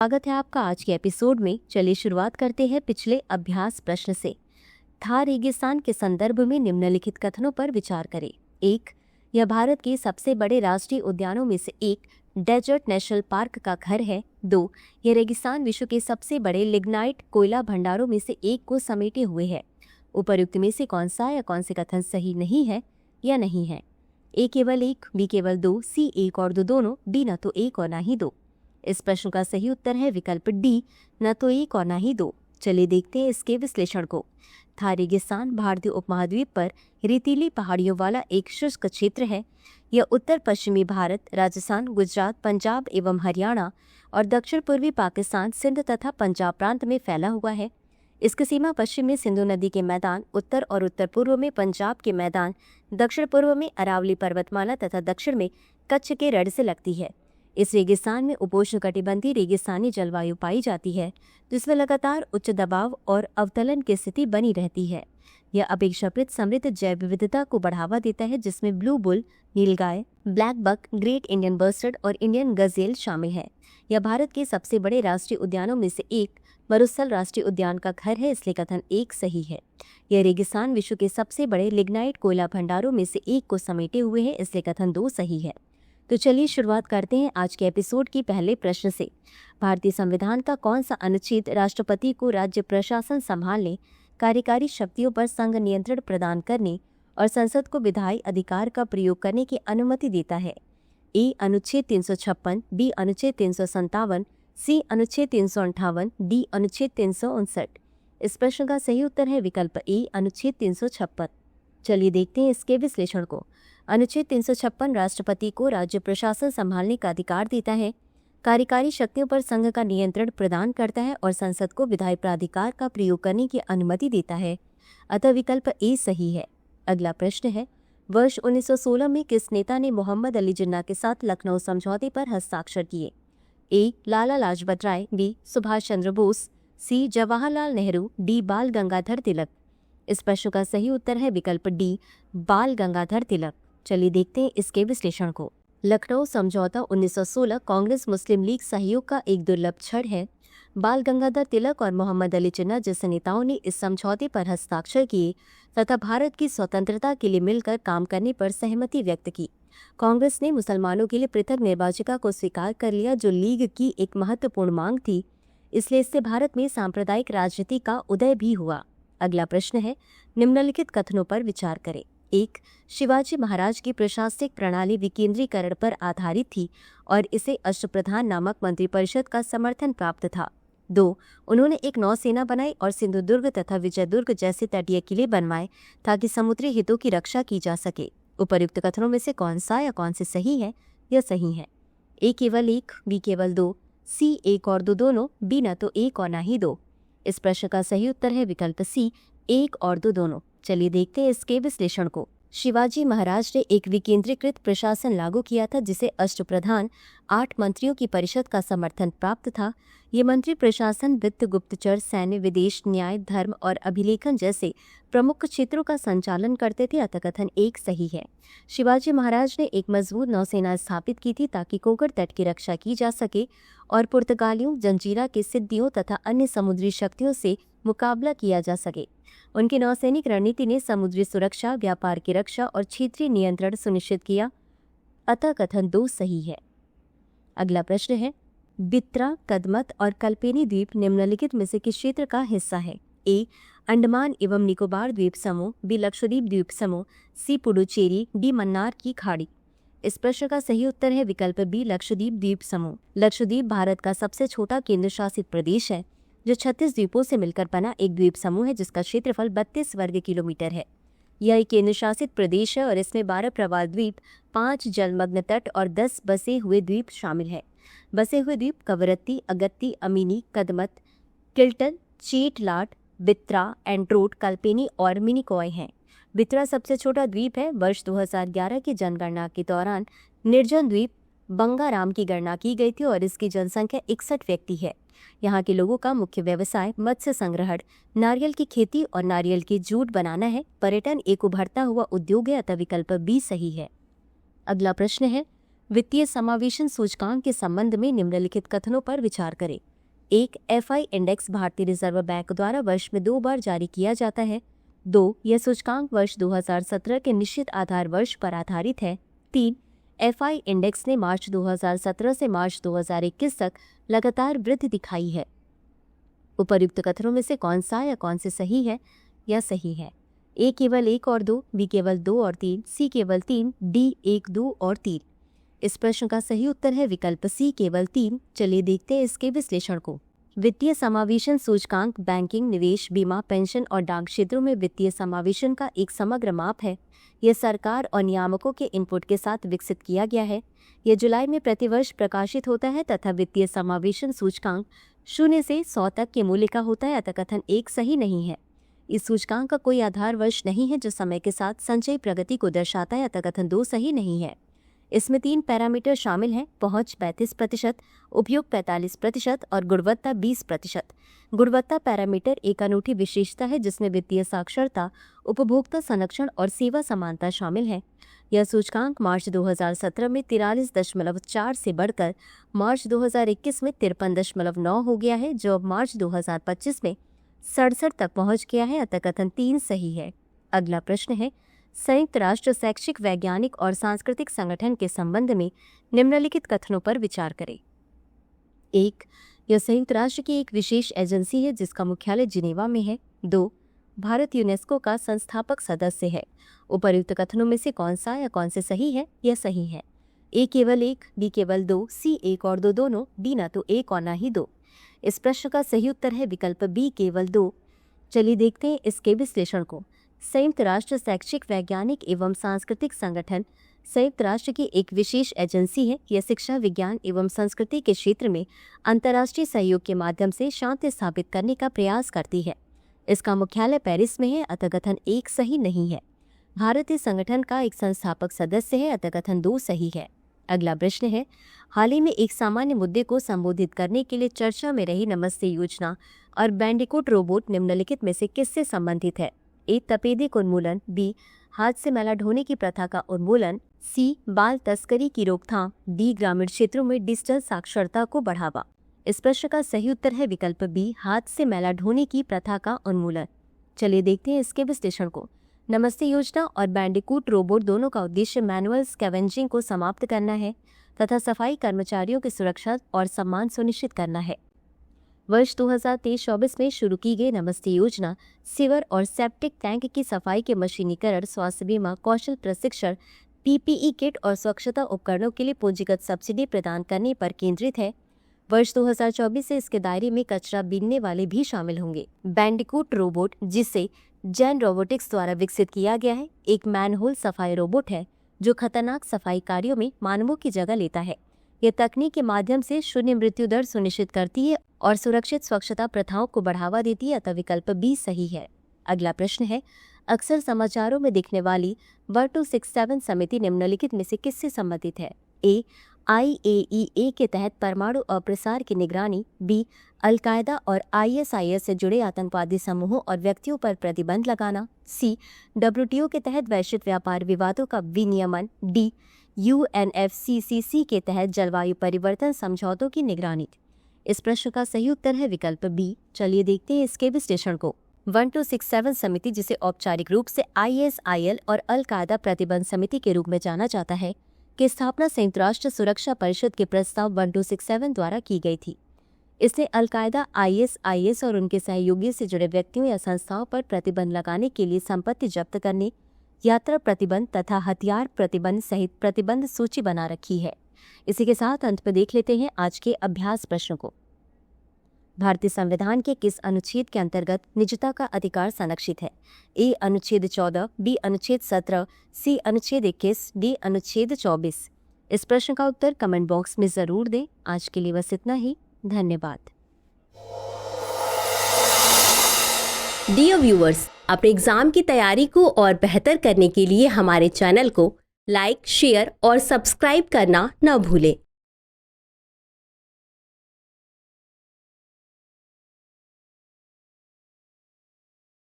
स्वागत है आपका आज के एपिसोड में। चलिए शुरुआत करते हैं पिछले अभ्यास प्रश्न से। थार रेगिस्तान के संदर्भ में निम्नलिखित कथनों पर विचार करें। 1. यह भारत के सबसे बड़े राष्ट्रीय उद्यानों में से एक डेजर्ट नेशनल पार्क का घर है। 2. यह रेगिस्तान विश्व के सबसे बड़े लिग्नाइट कोयला भंडारों में से एक को समेटे हुए है। उपर्युक्त में से कौन सा या कौन से कथन सही नहीं है या नहीं है? ए केवल एक, बी केवल दो, सी एक और दो दोनों, डी न तो एक और न ही दो। इस प्रश्न का सही उत्तर है विकल्प डी, न तो एक और न ही दो। चलिए देखते हैं इसके विश्लेषण को। थार रेगिस्तान भारतीय उपमहाद्वीप पर रेतीली पहाड़ियों वाला एक शुष्क क्षेत्र है। यह उत्तर पश्चिमी भारत, राजस्थान, गुजरात, पंजाब एवं हरियाणा और दक्षिण पूर्वी पाकिस्तान, सिंध तथा पंजाब प्रांत में फैला हुआ है। इसकी सीमा पश्चिम में सिंधु नदी के मैदान, उत्तर और उत्तर पूर्व में पंजाब के मैदान, दक्षिण पूर्व में अरावली पर्वतमाला तथा दक्षिण में कच्छ के रण से लगती है। इस रेगिस्तान में उपोष्णकटिबंधीय रेगिस्तानी जलवायु पाई जाती है, जिसमें लगातार उच्च दबाव और अवतलन की स्थिति बनी रहती है। यह अपेक्षाकृत समृद्ध जैव विविधता को बढ़ावा देता है, जिसमें blue bull, nilgai, black buck, great Indian bustard और इंडियन गजेल शामिल है। यह भारत के सबसे बड़े राष्ट्रीय उद्यानों में से एक मरुस्थल राष्ट्रीय उद्यान का घर है, इसलिए कथन एक सही है। यह रेगिस्तान विश्व के सबसे बड़े लिग्नाइट कोयला भंडारों में से एक को समेटे हुए है, इसलिए कथन दो सही है। तो चलिए शुरुआत करते हैं आज के एपिसोड की पहले प्रश्न से। भारतीय संविधान का कौन सा अनुच्छेद राष्ट्रपति को राज्य प्रशासन संभालने, कार्यकारी शक्तियों पर संघ नियंत्रण प्रदान करने और संसद को विधायी अधिकार का प्रयोग करने की अनुमति देता है? ए अनुच्छेद 356, बी अनुच्छेद 357, सी अनुच्छेद 358, डी अनुच्छेद 359। इस प्रश्न का सही उत्तर है विकल्प ए अनुच्छेद 356। चलिए देखते हैं इसके विश्लेषण को। अनुच्छेद 356 राष्ट्रपति को राज्य प्रशासन संभालने का अधिकार देता है, कार्यकारी शक्तियों पर संघ का नियंत्रण प्रदान करता है और संसद को विधायी प्राधिकार का प्रयोग करने की अनुमति देता है। अतः विकल्प ए सही है। अगला प्रश्न है, वर्ष 1916 में किस नेता ने मोहम्मद अली जिन्ना के साथ लखनऊ समझौते पर हस्ताक्षर किए? ए लाला लाजपत राय, बी सुभाष चंद्र बोस, सी जवाहरलाल नेहरू, डी बाल गंगाधर तिलक। इस प्रश्न का सही उत्तर है विकल्प डी बाल गंगाधर तिलक। चलिए देखते हैं इसके विश्लेषण को। लखनऊ समझौता 1916 कांग्रेस मुस्लिम लीग सहयोग का एक दुर्लभ क्षण है। बाल गंगाधर तिलक और मोहम्मद अली जिन्ना जैसे नेताओं ने इस समझौते पर हस्ताक्षर किए तथा भारत की स्वतंत्रता के लिए मिलकर काम करने पर सहमति व्यक्त की। कांग्रेस ने मुसलमानों के लिए पृथक निर्वाचिका को स्वीकार कर लिया, जो लीग की एक महत्वपूर्ण मांग थी। इसलिए इससे भारत में सांप्रदायिक राजनीति का उदय भी हुआ। अगला प्रश्न है, निम्नलिखित कथनों पर विचार करें। 1. शिवाजी महाराज की प्रशासनिक प्रणाली विकेंद्रीकरण पर आधारित थी और इसे अष्टप्रधान नामक मंत्रिपरिषद का समर्थन प्राप्त था। 2. उन्होंने एक नौसेना बनाई और सिंधुदुर्ग तथा विजयदुर्ग जैसे तटीय किले बनवाए ताकि समुद्री हितों की रक्षा की जा सके। उपर्युक्त कथनों में से कौन सा या कौन से सही है? यह सही है। ए केवल एक, बी केवल दो, सी एक और दो दोनों, डी न तो एक और न ही दो। इस प्रश्न का सही उत्तर है विकल्प सी एक और दो दोनों। चलिए देखते हैं इसके विश्लेषण को। शिवाजी महाराज ने एक विकेंद्रीकृत प्रशासन लागू किया था, जिसे अष्टप्रधान 8 मंत्रियों की परिषद का समर्थन प्राप्त था। ये मंत्री प्रशासन, वित्त, गुप्तचर, सैन्य, विदेश, न्याय, धर्म और अभिलेखन जैसे प्रमुख क्षेत्रों का संचालन करते थे। अतः कथन एक सही है। शिवाजी महाराज ने एक मजबूत नौसेना स्थापित की थी ताकि कोकर तट की रक्षा की जा सके और पुर्तगालियों, जंजीरा के सिद्दियों तथा अन्य समुद्री शक्तियों से मुकाबला किया जा सके। उनकी नौसैनिक रणनीति ने समुद्री सुरक्षा, व्यापार की रक्षा और क्षेत्रीय नियंत्रण सुनिश्चित किया। अतः कथन दो सही है। अगला प्रश्न है, बित्रा, कदमत और कल्पेनी द्वीप निम्नलिखित में से किस क्षेत्र का हिस्सा है? ए अंडमान एवं निकोबार द्वीप समूह, बी लक्षद्वीप द्वीप समूह, सी पुडुचेरी, डी मन्नार की खाड़ी। इस प्रश्न का सही उत्तर है विकल्प बी लक्षद्वीप द्वीप समूह। लक्षद्वीप भारत का सबसे छोटा केंद्र शासित प्रदेश है, जो 36 द्वीपों से मिलकर बना एक द्वीप समूह है, जिसका क्षेत्रफल 32 वर्ग किलोमीटर है। यह एक केंद्र शासित प्रदेश है और इसमें 12 प्रवाल द्वीप, 5 जलमग्न तट और 10 बसे हुए द्वीप शामिल है। बसे हुए द्वीप कवरत्ती, अगत्ती, अमीनी, कदमत, किल्टन, चेटलाट, बित्रा, एंड्रोट, कल्पेनी और मिनिकॉय हैं। बित्रा सबसे छोटा द्वीप है। वर्ष 2011 की जनगणना के दौरान निर्जन द्वीप बंगाराम की गणना की गई थी और इसकी जनसंख्या 61 व्यक्ति है। यहाँ के लोगों का मुख्य व्यवसाय मत्स्य संग्रहण, नारियल की खेती और नारियल के जूट बनाना है। पर्यटन एक उभरता हुआ उद्योग है, अतः विकल्प बी सही है। अगला प्रश्न है, वित्तीय समावेशन सूचकांक के संबंध में निम्नलिखित कथनों पर विचार करें। 1. FI इंडेक्स भारतीय रिजर्व बैंक द्वारा वर्ष में 2 बार जारी किया जाता है। 2. यह सूचकांक वर्ष 2017 के निश्चित आधार वर्ष पर आधारित है। 3. FI इंडेक्स ने मार्च 2017 से मार्च 2021 तक लगातार वृद्धि दिखाई है। उपर्युक्त कथनों में से कौन सा या कौन से सही है या सही है? A केवल 1 और 2, B केवल 2 और 3, C केवल 3, D 1, 2 और 3। इस प्रश्न का सही उत्तर है विकल्प C केवल 3। चलिए देखते हैं इसके विश्लेषण को। वित्तीय समावेशन सूचकांक बैंकिंग, निवेश, बीमा, पेंशन और डाक क्षेत्रों में वित्तीय समावेशन का एक समग्र माप है। यह सरकार और नियामकों के इनपुट के साथ विकसित किया गया है। यह जुलाई में प्रतिवर्ष प्रकाशित होता है तथा वित्तीय समावेशन सूचकांक 0 से 100 तक के मूल्य का होता है। अतः कथन 1 सही नहीं है। इस सूचकांक का कोई आधार वर्ष नहीं है जो समय के साथ संचयी प्रगति को दर्शाता है। अतः कथन 2 सही नहीं है। इसमें 3 पैरामीटर शामिल हैं: पहुंच 35%, उपयोग 45% और गुणवत्ता 20%। गुणवत्ता पैरामीटर एक अनूठी विशेषता है जिसमें वित्तीय साक्षरता, उपभोक्ता संरक्षण और सेवा समानता शामिल है। यह सूचकांक मार्च 2017 में 43.4 से बढ़कर मार्च 2021 में 53.9 हो गया है, जो अब मार्च 2025 में 67 तक पहुंच गया है। अतः कथन 3 सही है। अगला प्रश्न है, संयुक्त राष्ट्र शैक्षिक, वैज्ञानिक और सांस्कृतिक संगठन के संबंध में निम्नलिखित कथनों पर विचार करें। 1. यह संयुक्त राष्ट्र की एक विशेष एजेंसी है जिसका मुख्यालय जिनेवा में है। 2. भारत यूनेस्को का संस्थापक सदस्य है। उपर्युक्त कथनों में से कौन सा या कौन से सही है? यह सही है। A केवल 1, B केवल 2, C 1 और 2 दोनों, D न तो 1 और न ही 2। इस प्रश्न का सही उत्तर है विकल्प B केवल 2। चलिए देखते हैं इसके विश्लेषण को। संयुक्त राष्ट्र शैक्षिक, वैज्ञानिक एवं सांस्कृतिक संगठन संयुक्त राष्ट्र की एक विशेष एजेंसी है। यह शिक्षा, विज्ञान एवं संस्कृति के क्षेत्र में अंतर्राष्ट्रीय सहयोग के माध्यम से शांति स्थापित करने का प्रयास करती है। इसका मुख्यालय पेरिस में है। अतः कथन 1 सही नहीं है। भारत इस संगठन का एक संस्थापक सदस्य है। अतः कथन 2 सही है। अगला प्रश्न है, हाल ही में एक सामान्य मुद्दे को संबोधित करने के लिए चर्चा में रही नमस्ते योजना और बैंडिकूट रोबोट निम्नलिखित में से किससे संबंधित है? A. तपेदिक उन्मूलन, B. हाथ से मैला ढोने की प्रथा का उन्मूलन, C. बाल तस्करी की रोकथाम, D. ग्रामीण क्षेत्रों में डिजिटल साक्षरता को बढ़ावा। इस प्रश्न का सही उत्तर है विकल्प B. हाथ से मैला ढोने की प्रथा का उन्मूलन। चलिए देखते हैं इसके विश्लेषण को। नमस्ते योजना और बैंडिकूट रोबोट दोनों का उद्देश्य मैनुअल स्कैवेंजिंग को समाप्त करना है तथा सफाई कर्मचारियों की सुरक्षा और सम्मान सुनिश्चित करना है। वर्ष 2023-24 में शुरू की गई नमस्ते योजना सीवर और सेप्टिक टैंक की सफाई के मशीनीकरण, स्वास्थ्य बीमा, कौशल प्रशिक्षण, PPE किट और स्वच्छता उपकरणों के लिए पूंजीगत सब्सिडी प्रदान करने पर केंद्रित है। वर्ष 2024 से इसके दायरे में कचरा बीनने वाले भी शामिल होंगे। बैंडिकूट रोबोट, जिसे जैन रोबोटिक्स द्वारा विकसित किया गया है, एक मैनहोल सफाई रोबोट है जो खतरनाक सफाई कार्यों में मानवों की जगह लेता है। यह तकनीक के माध्यम से शून्य मृत्यु दर सुनिश्चित करती है और सुरक्षित स्वच्छता प्रथाओं को बढ़ावा देती है। अतः विकल्प B सही है। अगला प्रश्न है, अक्सर समाचारों में दिखने वाली 1267 समिति निम्नलिखित में से किससे संबंधित है? A. IAEA के तहत परमाणु अप्रसार की निगरानी, B. अल-कायदा और ISIS से जुड़े आतंकवादी समूहों और व्यक्तियों पर प्रतिबंध लगाना, C. WTO के तहत वैश्विक व्यापार विवादों का विनियमन, D. UNFCCC के तहत जलवायु परिवर्तन समझौतों की निगरानी। इस प्रश्न का सही उत्तर है विकल्प B। चलिए देखते हैं इसके विश्लेषण को। 1267 समिति, जिसे औपचारिक रूप से ISIL और अल-कायदा प्रतिबंध समिति के रूप में जाना जाता है, की स्थापना संयुक्त राष्ट्र सुरक्षा परिषद के प्रस्ताव 1267 द्वारा की गई थी। इसने अल-कायदा, ISIS और उनके सहयोगियों से जुड़े व्यक्तियों या संस्थाओं पर प्रतिबंध लगाने के लिए संपत्ति जब्त करने, यात्रा प्रतिबंध तथा हथियार प्रतिबंध सहित प्रतिबंध सूची बना रखी है। इसी के साथ अंत में देख लेते हैं आज के अभ्यास प्रश्न को। भारतीय संविधान के किस अनुच्छेद के अंतर्गत निजता का अधिकार संरक्षित है? A. अनुच्छेद 14, B. अनुच्छेद 17, C. अनुच्छेद 21, D. अनुच्छेद 24। इस प्रश्न का उत्तर कमेंट बॉक्स में जरूर दें। आज के लिए बस इतना ही। धन्यवाद। डियर व्यूअर्स, अपने एग्जाम की तैयारी को और बेहतर करने के लिए हमारे चैनल को लाइक, शेयर और सब्सक्राइब करना न भूलें।